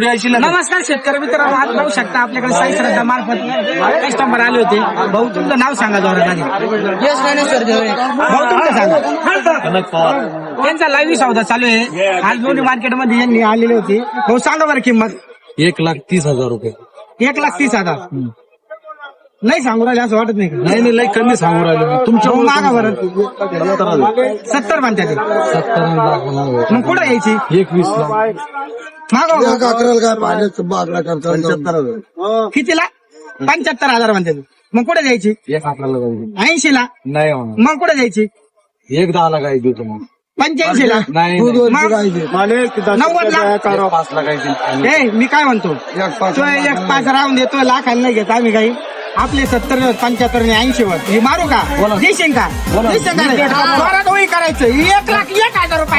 नमस्कार शेतकरी मित्रांनो, आज पाहू शकता आपल्याकडे साई श्रद्धा मार्फत कस्टमर आले होते. भाऊ तुमचं नाव सांगा जोरात आधी. भाऊ तुमचं सांगा. त्यांचा लाईव्ह सौदा चालू आहे आज दोन्ही मार्केटमध्ये यांनी आलेले होते. भाऊ सांगा बरं किंमत. 1,30,000 रुपये. 1,30,000 नाही सांगू राहिले असं वाटत नाही का? नाही लई कमी सांगू राहिले तुमच्या. भाऊ मागा बरं. 70 म्हणतात ते. 70 मग कुठं यायची 21 मागा $75,000. कितीला 75,000 म्हणतात. मग कुठे द्यायची 80 ला. नाही होणार. मग कुठे द्यायची 1,10,000 काय देऊ तुम्हाला. 85 ला. नाही 90 ला. 5,00,000 काय मी काय म्हणतो तो 1,5 राहून देतो लाखाला नाही घेत आम्ही काही. आपले 70 75 आणि 80 वर हे मारू का देशील का? देशील का? करायचं 1,01,000 रुपये.